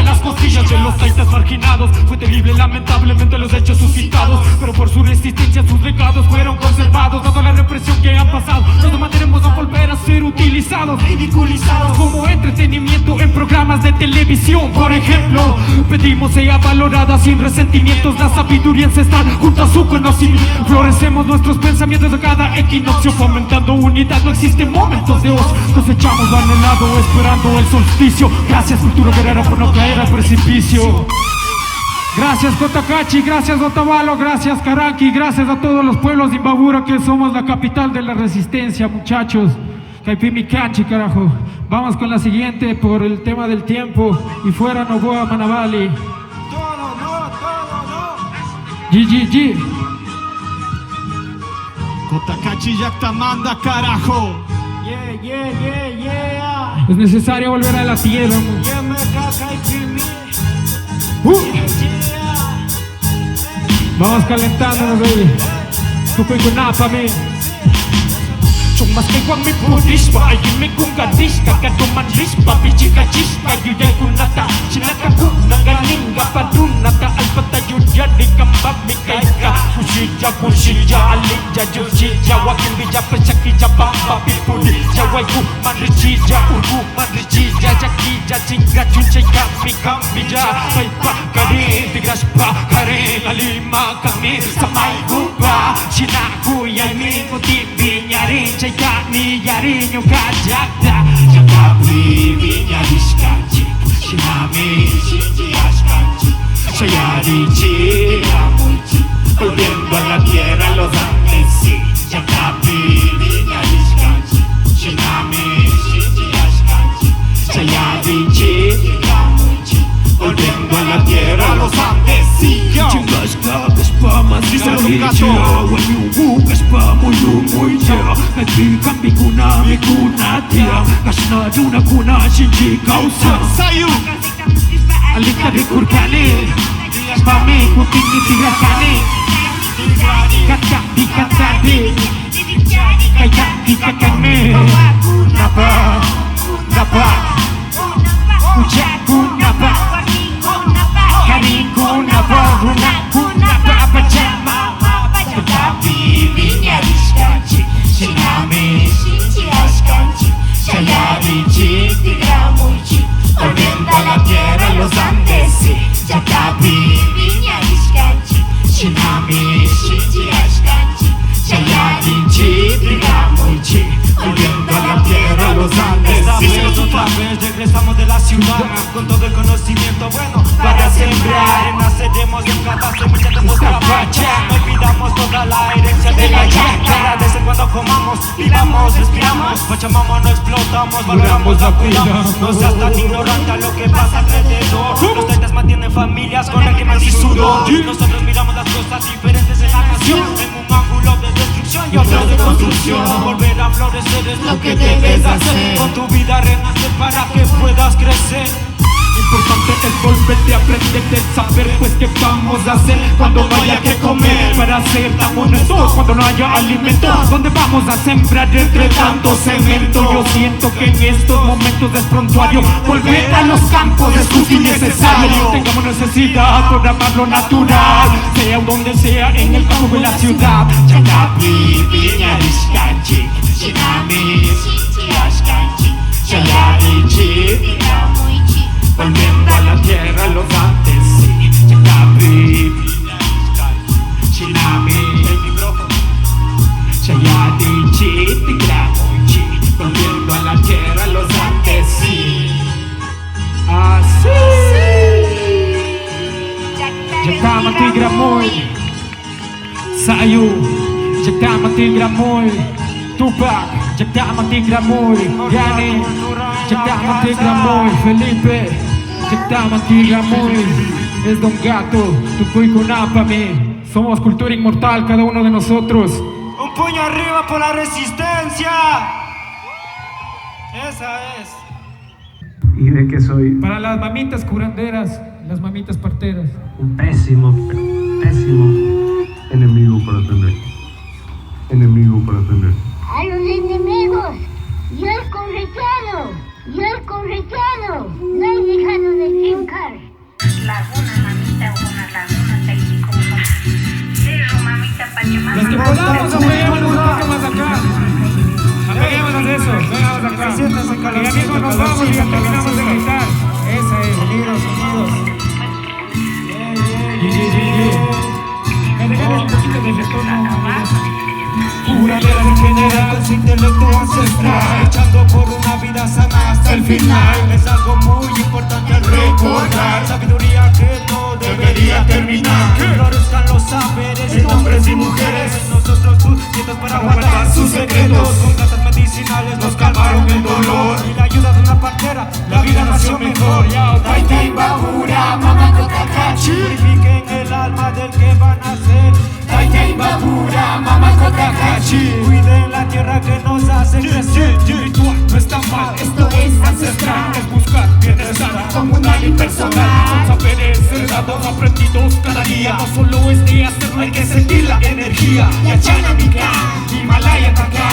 las costillas de los taitas marginados. Fue terrible, lamentablemente, los hechos suscitados, pero por su resistencia sus legados fueron conservados. Dado la represión que han pasado, nos mantenemos a volver a ser utilizados, ridiculizados como entretenimiento en programas de televisión. Por ejemplo, pedimos sea valorada sin resentimientos la sabiduría ancestral junto a su conocimiento. Florecemos nuestros pensamientos de cada equinoccio, fomentando unidad. No existen momentos de ocio, cosechamos lo anhelado esperando el solsticio. Gracias cultura guerrera por no caer al precipicio. Gracias Cotacachi, gracias Otavalo, gracias Caranqui, gracias a todos los pueblos de Imbabura, que somos la capital de la resistencia, muchachos. Caipimi Canchi, carajo. Vamos con la siguiente por el tema del tiempo. Y fuera Novoa Manavali. GGG. Cotacachi Yactamanda, carajo. Yeah, yeah, yeah, yeah. Es necesario volver a la tierra. Yeah, me caca y Kimi. Vamos calentándonos, baby. Tu con napa, me. Chumas kay wang may budispa ay may kung gadispa katuman rispa pichika chispa yuyay kunata sinakaku nagaling kapadunata alpatayo jadi kambag mikaika pusija alija jujija wakin bija pesakija bamba pipudi jawaiku mandrija urgu mandrija jakija cingga cuncai kambija paipa kare tigraspa kare lalima kami samai gupa sinaku yani kutibi nyari Cekani yari nyukajata Jakapi vinyadishkanji Shinami shinjiashkanji Shayarichi amuchi Volviendo a la tierra los Andes sí Jakapi vinyadishkanji Shinami shinjiashkanji Shayarichi amuchi Volviendo a la tierra los Andes sí Chingasca Gaspama Zinahicha Wanyubu Gaspa Muyumuya Nagbigang biguna Mikuna tia Gasna duna kuna Shinji kausa Sayu Alita de kurkane Spame kupini tirakane Kata di kata di Kaya di kakame Napa Napa Ujaku napa Kariku napa Runaku napa Pajama Tapi vinyadishkanji Shinami shinjiashkanji Shayarichi tigramuchi Volviendo a la tierra los Andes sí Jakapi vinyadishkanji Shinami shinjiashkanji Shayarichi tigramuchi Volviendo a la tierra los Andes sí. Otra vez regresamos de la ciudad con todo el conocimiento bueno para sembrar. Naceremos en cada semilla de nuestra pacha. No olvidamos toda la herencia de la yaca. Desde cuando comamos, vivamos, respiramos. Pachamama no explotamos, valoramos la vida. No seas tan ignorante a lo que pasa alrededor. Los taitas mantienen familias con lágrimas y sudor. Nosotros miramos las cosas diferentes en la nación, en un ángulo de destrucción y otro de construcción. Volver a florecer es lo que debes hacer. Con tu vida renacer para que puedas crecer. Importante es volverte a aprender del saber, pues qué vamos a hacer cuando no haya que comer. Para ser tan honestos cuando no haya alimento, ¿dónde vamos a sembrar entre tanto cemento? Yo siento que en estos momentos es prontuario volver a los campos, es justo y necesario. Tengamos necesidad por amar lo natural, sea donde sea, en el campo o en la ciudad. Jakapi vinyadishkanji Shinami shinjiashkanji Shayarichi tigramuchi Volviendo a la tierra los Andes sí Jakapi Shinami Shayarichi tigramuchi Volviendo a la tierra los Andes sí. Así Jaktama tigramoy Sayu Jaktama tigramoy Tupac Jaktama tigramoy Gani Jaktama tigramoy Felipe Jaktama tigramoy Es Don Gato Tupuy Kunapami. Somos cultura inmortal cada uno de nosotros. Un puño arriba por la resistencia. Esa es. ¿Y de qué soy? Para las mamitas curanderas, las mamitas parteras. Un pésimo enemigo para tener. Enemigo para tener. A los enemigos, y al correchano, no hay lejano de fincar. final. Es algo muy importante recordar, sabiduría que no debería terminar. Que florezcan los saberes en hombres y mujeres, nosotros tus nietos para guardar sus secretos. Con plantas medicinales nos calmaron el dolor y la ayuda de una partera, la vida nació mejor. Taitai Babura, Mamako Takachi. Purifiquen el alma del que van a ser. Taitai Babura, Mamako Takachi. Cuiden la tierra que nos hace crecer. Espiritual no está mal, Esto es ancestral, es buscar bienestar comunal y personal. Son saberes heredados, aprendidos cada día. No solo es de hacerlo, hay que sentir la energía. Yachana Mika, Himalaya Taka,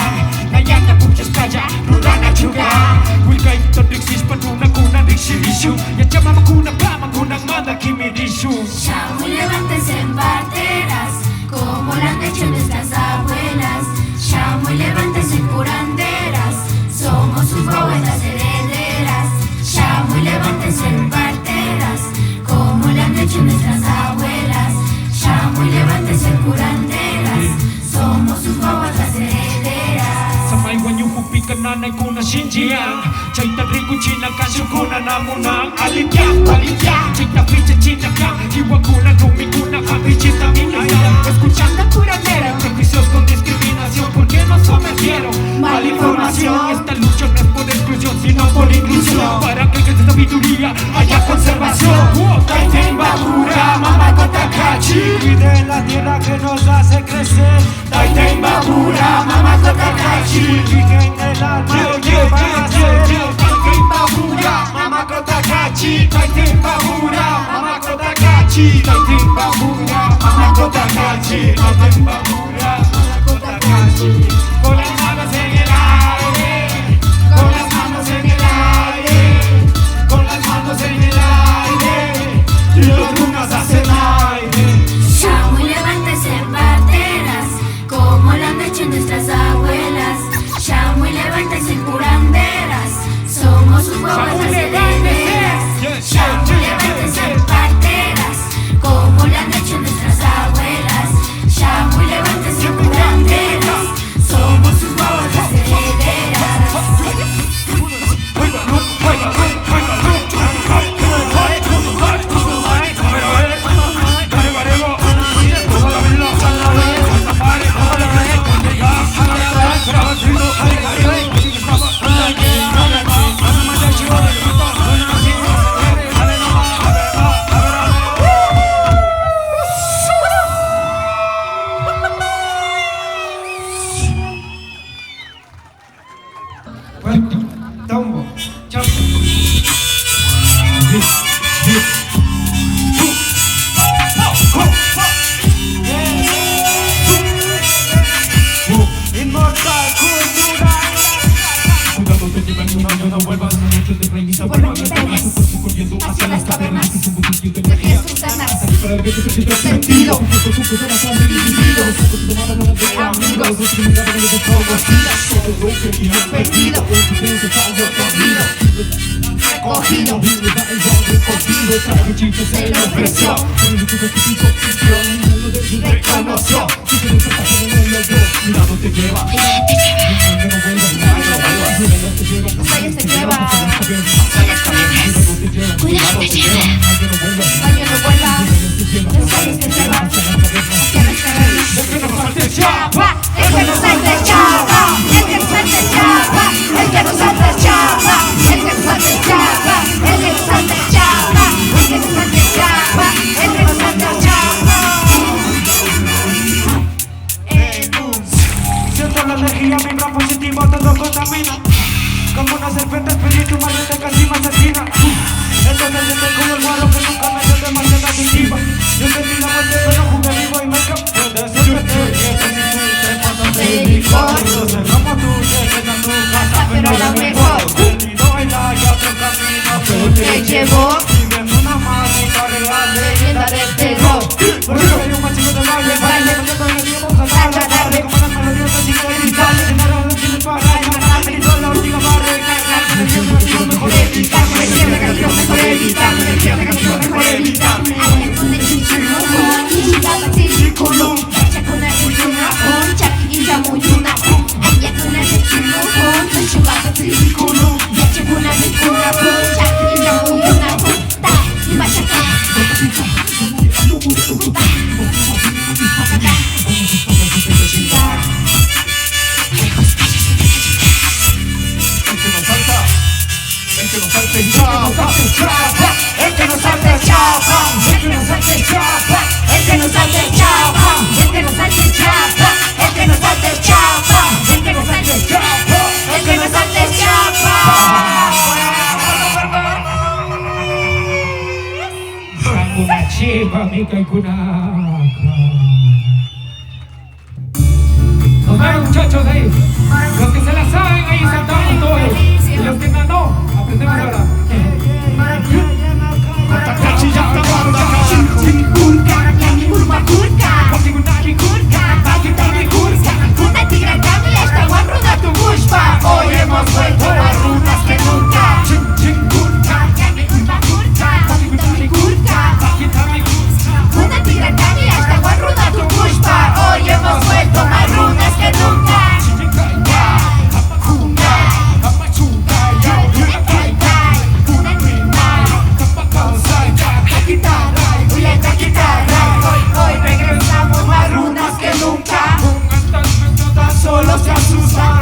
Nayana Puchaskaya, Rurana Chuga. Wilka Itotrixis Patuna Kuna Rixibishu Yachama Makuna Pama Kuna Manda Kimirishu. Shamu, levántense en parteras, como lo han hecho nuestras abuelas. Shamu, levántense en curanderas, somos sus poetas herederas. Shamu, levántense en parteras, como lo han hecho nuestras abuelas. Shamu, levántense en curanderas, somos sus poetas herederas. Samay wanyu hupika nanay kuna Xinjiang. Chaita riku china kashu kuna namunang. Alipiang, alipiang, chita ficha china kang. Iwa kuna rumi kuna happy chita minayang. Escuchando curandera, prejuicios con discriminación porque nos sometieron. Mala información, esta lucha no es por exclusión sino por inclusión. Para que en sabiduría haya conservación. Taitai Babura, Mamako Takachi. Cuiden la tierra que nos hace crecer. Taitai Babura, Mamako Takachi. Purifiquen el alma del que van a ser. Taitai Babura, Mamako Takachi. Taitai Babura, Mamako Takachi. Taitai Babura, Mamako Takachi. Taitai Babura, Mamako Takachi. Con las manos en el aire, con las manos en el aire, con las manos en el aire, y los lunas hacen aire. Shamu, levántense en parteras, como lo han hecho nuestras abuelas. Shamu, levántense en curanderas, somos sus poetas herederas. Shamu, levántense en parteras, como lo han hecho nuestras abuelas. Shamu, levántense en curanderas, somos sus poetas herederas. Tambo, chao. Inmortal cultura. Cuidado que llevan un año, no vuelvas. Antes de reiniciar, Vuelvan montañas corriendo hacia las cavernas de de energía. Jesús Arnaz. Para que te sientas Sentido. Perdido. Recogido. Se lo ofreció. Reconoció. Cuidado te lleva. Los años te lleva hacia las cavernas. Cuidado te lleva. Año no vuelva. Los años te lleva hacia las cavernas. El que nos salte Chapa, el que nos salte chapa, el que nos salte chapa, el que nos salte chapa, el que nos salte chapa, el que nos salte chapa, el que nos salte chapa, el que nos salte chapa. Siento la energía, vibra positivo, todo contamina. Como una serpiente espíritu, maldita casi me asesina. Entonces siente como el guaro que nunca me dio demasiada adictiva. Yo sentí la muerte pero jugué vivo y me escapé de ese Predicó. no sé cómo tú llegues a tu casa, Pero a lo mejor perdido y hay otro camino te llevó viviendo una mágica real leyenda del terror. Por eso hay un machico de baile, baile, cantando en el tiempo, cantando, cantando, como las melodías y gritando, dinero de chile para ganar, y toda la última barra de cargar, con el tiempo, mejor evitar, con el tiempo, mejor evitar, con el tiempo, mejor evitar. Ayakuna chichimukun, Ishigaba chichikulum, Yachakuna chichimukun, Chakiyamuyunakun. Ayakuna chichimukun, Ishigaba chichikulum, Yachakuna chichimukun. El que no salte chapa, el que no salte chapa, el que no salte chapa, el que no salte chapa, el que no salte chapa, el que no salte chapa, el que no salte chapa. Una chiva, mica y cunaca. Nos vemos, muchachos, ahí. Los que se la saben, ahí saltamos todos. Y los que no, aprendemos ahora. Hoy hemos vuelto más runas que nunca. Una tigra cami hasta guarruda tu pushpa. Hoy hemos vuelto más runas que nunca. Hoy regresamos más runas que nunca. Solo se asustan,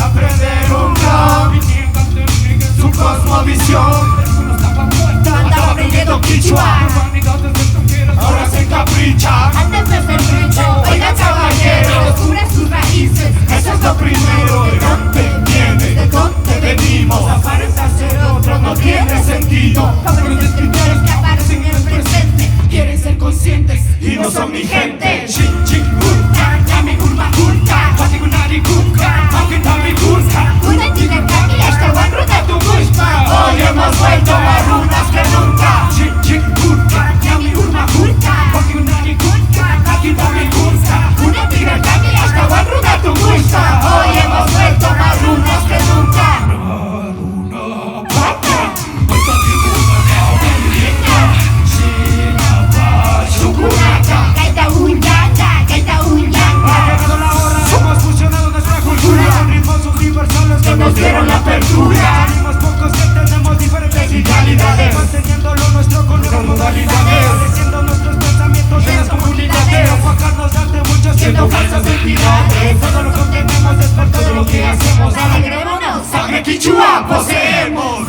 aprender un blog, su cosmovisión. Andaba aprendiendo quichua, ahora se encapricha. Antes de ser rico, oiga caballero, descubre sus raíces, eso es lo primero. ¿De dónde vienes? ¿De dónde venimos? Aparentar ser otro no tiene sentido. Jóvenes escritores que aparecen en el presente quieren ser conscientes y no son mi gente. Una tigra cami hasta guarruda tu pushpa. Hoy hemos vuelto más runas que nunca. Una tigra cami hasta guarruda tu pushpa. Hoy hemos vuelto más runas que nunca. Gaita uñanga, gaita uñanga. Hemos fusionado nuestra cultura con ritmos universales que nos dieron la apertura. Somos pocos que tenemos diferentes idealidades, manteniendo lo nuestro con nuevas modalidades, estableciendo nuestros pensamientos en las comunidades, enfocarnos ante muchos siendo falsas entidades. Todo lo que tenemos es por todo lo que hacemos. Alegrémonos, sangre quichua poseemos.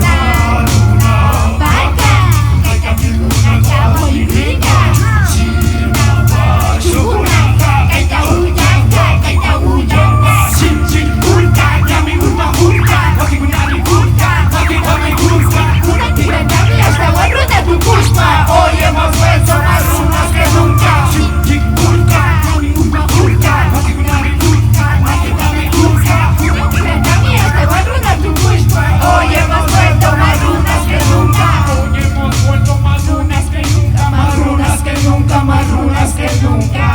Hoy hemos vuelto más runas que nunca. Hoy hemos vuelto más runas que nunca. Hoy hemos vuelto más runas que nunca. Más runas que nunca, más runas que nunca.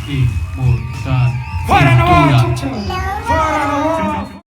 Inmortal. ¡Fuera, no! Cultura.